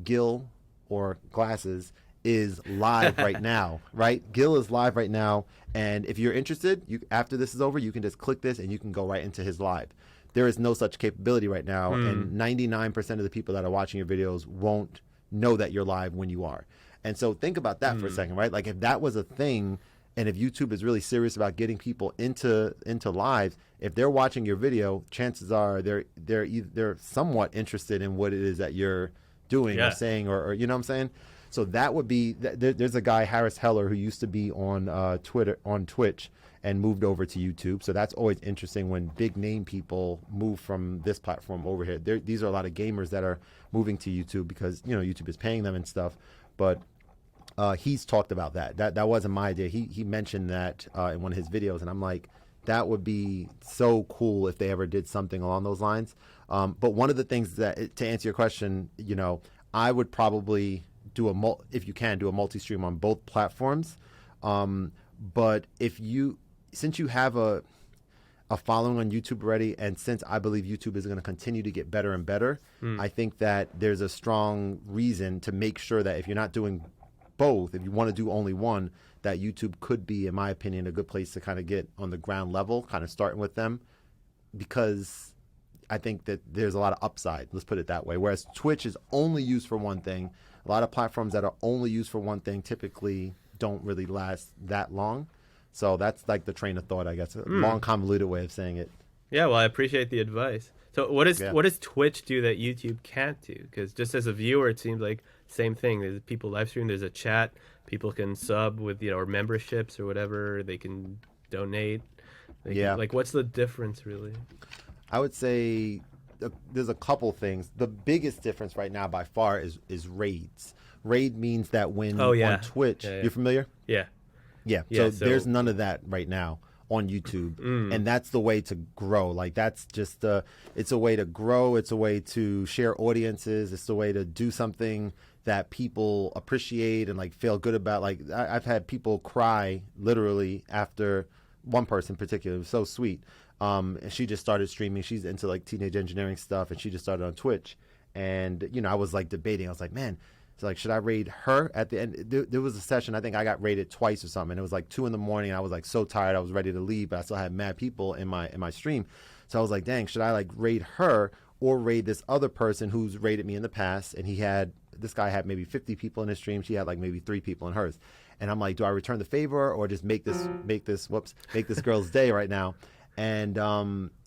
Gil or GLASYS is live right now, right? Gil is live right now, and if you're interested, after this is over, you can just click this and you can go right into his live. There is no such capability right now, and 99% of the people that are watching your videos won't know that you're live when you are. And so think about that for a second, right? Like if that was a thing, and if YouTube is really serious about getting people into lives, if they're watching your video, chances are they're somewhat interested in what it is that you're doing or saying, or you know what I'm saying? So that would be, there's a guy, Harris Heller, who used to be on Twitch and moved over to YouTube. So that's always interesting when big name people move from this platform over here. These are a lot of gamers that are moving to YouTube because, you know, YouTube is paying them and stuff. But he's talked about that. That wasn't my idea. He mentioned that in one of his videos, and I'm like, that would be so cool if they ever did something along those lines. But one of the things that, to answer your question, you know, I would probably do if you can, do a multi-stream on both platforms. But since you have a following on YouTube already, and since I believe YouTube is going to continue to get better and better, I think that there's a strong reason to make sure that if you're not doing both, if you want to do only one, that YouTube could be, in my opinion, a good place to kind of get on the ground level, kind of starting with them, because I think that there's a lot of upside, let's put it that way. Whereas Twitch is only used for one thing. A lot of platforms that are only used for one thing typically don't really last that long. So that's like the train of thought, I guess. A long, convoluted way of saying it. Yeah, well, I appreciate the advice. So what does Twitch do that YouTube can't do? Because just as a viewer, it seems like same thing. There's people live stream, there's a chat, people can sub with, you know, or memberships or whatever, they can donate. Like, what's the difference really? I would say there's a couple things. The biggest difference right now by far is raids. Raid means that when on Twitch, you're familiar? Yeah. So there's none of that right now on YouTube, and that's the way to grow. Like that's just it's a way to grow. It's a way to share audiences. It's a way to do something that people appreciate and like feel good about. Like I've had people cry literally after one person in particular. It was so sweet. And she just started streaming. She's into like teenage engineering stuff, and she just started on Twitch. And you know, I was like debating. I was like, man. So like, should I raid her at the end? There was a session, I think I got raided twice or something. It was like 2 a.m. I was like so tired. I was ready to leave, but I still had mad people in my stream. So I was like, dang, should I like raid her or raid this other person who's raided me in the past? And this guy had maybe 50 people in his stream. She had like maybe 3 people in hers. And I'm like, do I return the favor or just make this girl's day right now? And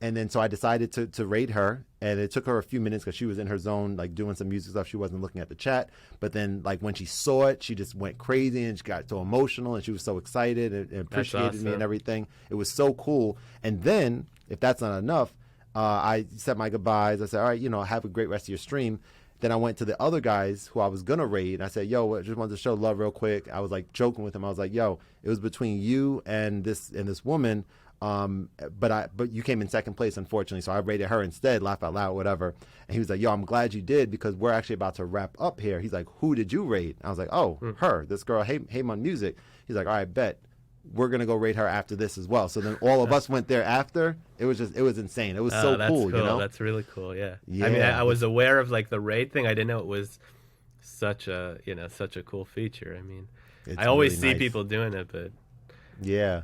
then so I decided to raid her, and it took her a few minutes because she was in her zone, like doing some music stuff. She wasn't looking at the chat. But then like when she saw it, she just went crazy and she got so emotional and she was so excited and appreciated me and everything. It was so cool. And then if that's not enough, I said my goodbyes. I said, all right, you know, have a great rest of your stream. Then I went to the other guys who I was going to raid. And I said, yo, I just wanted to show love real quick. I was like joking with him. I was like, yo, it was between you and this woman. But you came in second place, unfortunately. So I rated her instead, laugh out loud, whatever. And he was like, yo, I'm glad you did because we're actually about to wrap up here. He's like, who did you raid? I was like, oh, her, this girl, hey, my music. He's like, all right, bet. We're going to go raid her after this as well. So then all of us went there after. It was insane. It was so cool, you know? That's really cool, yeah. I mean, I was aware of like the raid thing. I didn't know it was such a cool feature. I mean, I always see people doing it, but... Yeah.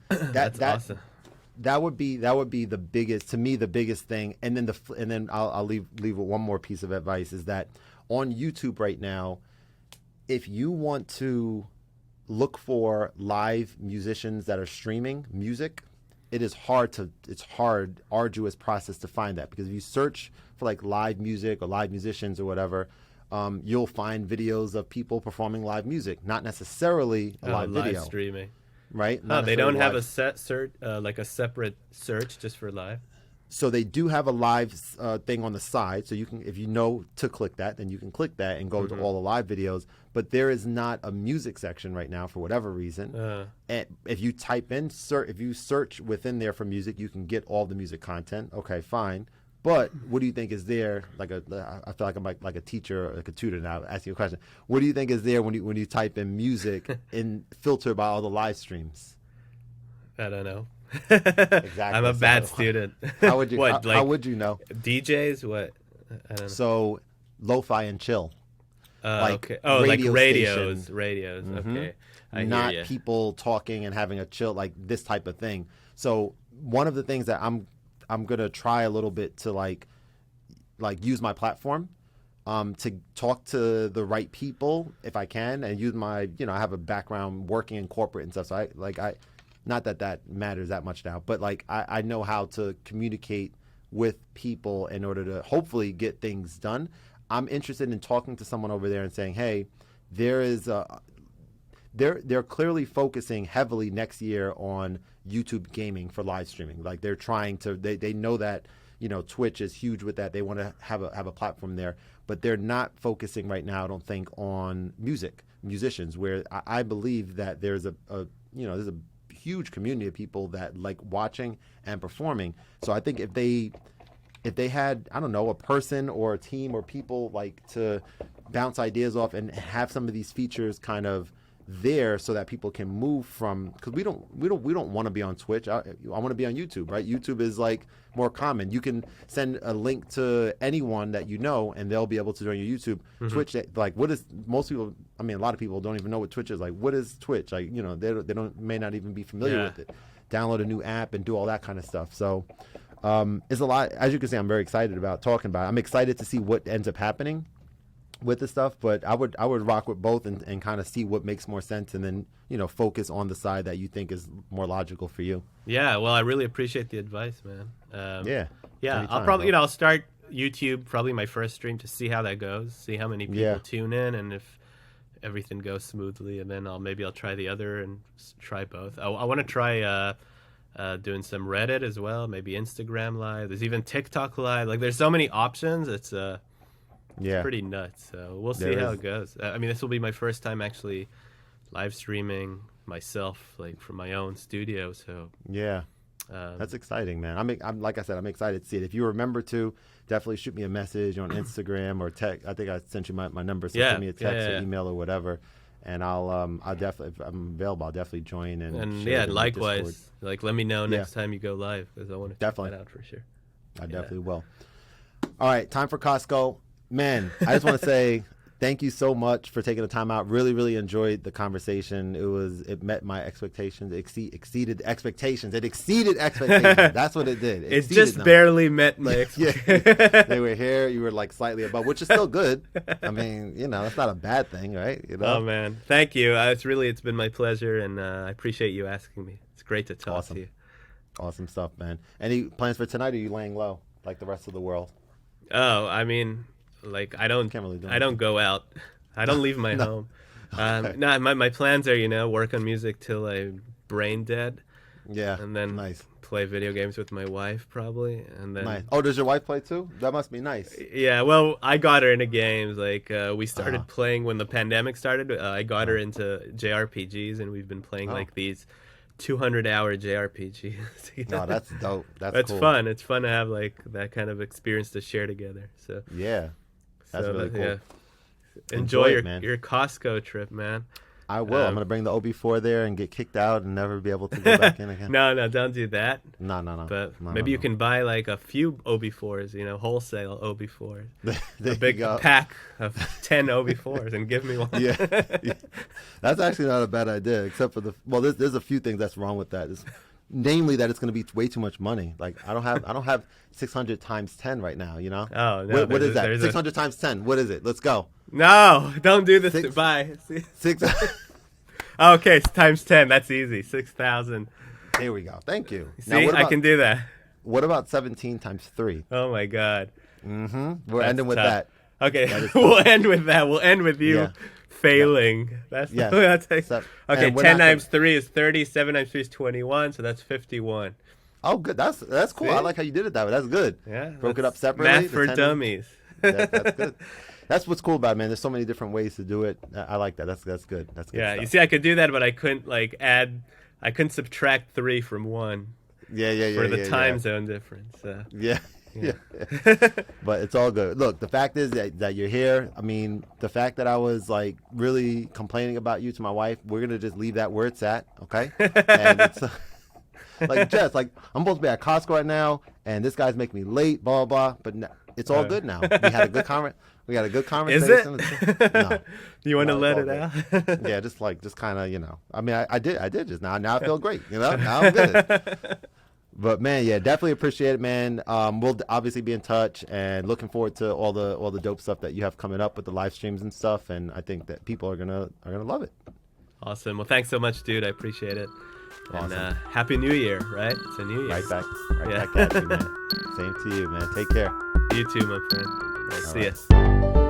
That's awesome. That would be the biggest, to me, the biggest thing. And then I'll leave with one more piece of advice is that on YouTube right now, if you want to look for live musicians that are streaming music, is arduous process to find that, because if you search for like live music or live musicians or whatever, you'll find videos of people performing live music, not necessarily a live video. Streaming. Right? Oh, they don't have a set search, like a separate search just for live? So they do have a live thing on the side. So you can, if you know to click that, then you can click that and go to all the live videos. But there is not a music section right now for whatever reason. And if you type in, if you search within there for music, you can get all the music content. Okay, fine. But what do you think is there? I feel like I'm like a teacher, like a tutor now, asking you a question. What do you think is there when you type in music and filter by all the live streams? I don't know. Exactly. I'm a bad student. How would you? How would you know? DJs? What? I don't know. So, lo-fi and chill. Okay. Oh, radio like radios. stations. Radios. Okay. Not people talking and having a chill, like this type of thing. So one of the things that I'm gonna try a little bit to like use my platform to talk to the right people if I can, and use my, I have a background working in corporate and stuff. So I not that matters that much now, but like I know how to communicate with people in order to hopefully get things done. I'm interested in talking to someone over there and saying, hey, there is they're clearly focusing heavily next year on YouTube gaming for live streaming. Like they're trying to, they know that, Twitch is huge with that. They want to have a platform there, but they're not focusing right now, I don't think, on musicians, where I believe that there's there's a huge community of people that like watching and performing. So I think if they had, I don't know, a person or a team or people like to bounce ideas off and have some of these features kind of there, so that people can move from, because we don't want to be on Twitch. I want to be on YouTube, right? YouTube is like more common. You can send a link to anyone that you know, and they'll be able to join your YouTube. Twitch, like, what is, most people, a lot of people don't even know what Twitch is. Like, what is Twitch? Like, they may not even be familiar with it. Download a new app and do all that kind of stuff. So it's a lot. As you can see, I'm very excited about talking about it. I'm excited to see what ends up happening with the stuff, but I would rock with both and kind of see what makes more sense, and then focus on the side that you think is more logical for you. Yeah, well, I really appreciate the advice, man. Yeah. Anytime, I'll probably I'll start YouTube, probably my first stream, to see how that goes, see how many people tune in, and if everything goes smoothly, and then I'll try the other and try both. I want to try doing some Reddit as well, maybe Instagram Live. There's even TikTok Live. Like, there's so many options. It's pretty nuts. So we'll see how it goes. This will be my first time actually live streaming myself, like from my own studio. So that's exciting, man. I'm like I said, I'm excited to see it. If you remember to, definitely shoot me a message on Instagram or text. I think I sent you my number, so send me a text or email or whatever, and I'll definitely, if I'm available, I'll definitely join and likewise. Like, let me know next time you go live, because I want to check that out for sure. I definitely will. All right, time for Costco. Man, I just want to say thank you so much for taking the time out. Really, really enjoyed the conversation. It met my expectations. It exceeded expectations. It exceeded expectations. That's what it did. It just barely met my expectations. They were here. You were like slightly above, which is still good. That's not a bad thing, right? Oh man, thank you. It's been my pleasure, and I appreciate you asking me. It's great to talk to you. Awesome stuff, man. Any plans for tonight? Or are you laying low like the rest of the world? Oh, like I don't go out. I don't leave my home. My plans are, work on music till I'm brain dead. Yeah. And then play video games with my wife probably. And then nice. Oh, does your wife play too? That must be nice. Yeah, well, I got her into games. Like we started playing when the pandemic started. I got her into JRPGs, and we've been playing like these 200-hour JRPGs. No, that's dope. That's cool. Fun. It's fun to have like that kind of experience to share together. So that's really cool. Yeah. Enjoy your Costco trip, man. I will. I'm going to bring the OB4 there and get kicked out and never be able to go back in again. No, don't do that. No. But maybe you can buy like a few OB4s, wholesale OB4s. A big pack of 10 OB4s and give me one. Yeah. That's actually not a bad idea, except for there's a few things that's wrong with that. Namely that it's going to be way too much money. Like I don't have 600 times 10 right now, Oh, no. What is that? 600 times 10. What is it? Let's go. No, don't do this. Bye. Six. Okay, times 10. That's easy. 6,000. Here we go. Thank you. See, I can do that. What about 17 times 3? Oh my God. We're ending with tough. that. Okay, we'll end with that. We'll end with you failing. That's yes. Okay, 10 times 3 is 30. 7 times 3 is 21. So that's 51. Oh, good. That's cool. See? I like how you did it that way. That's good. Yeah. Broke it up separately. Math for dummies. That's good. That's what's cool about it, man. There's so many different ways to do it. I like that. That's good. That's good. Yeah. Stuff. You see, I could do that, but I couldn't add. I couldn't subtract 3 from 1. Yeah. For the time zone difference. Yeah. But it's all good. Look, the fact is that you're here. I mean, the fact that I was like really complaining about you to my wife, we're gonna just leave that where it's at, okay? And it's like Jess, like I'm supposed to be at Costco right now, and this guy's making me late, blah blah blah. But it's all good now. We had a good conversation. Is it? No. You want to let it out? Yeah, just kind of, I mean, I did just now. Now I feel great. Now I'm good. But man, yeah, definitely appreciate it, man. We'll obviously be in touch, and looking forward to all the dope stuff that you have coming up with the live streams and stuff. And I think that people are gonna love it. Awesome. Well, thanks so much, dude. I appreciate it. Awesome. And Happy New Year, right? It's a new year. Right back at you, man. Same to you, man. Take care. You too, my friend. All right, see ya.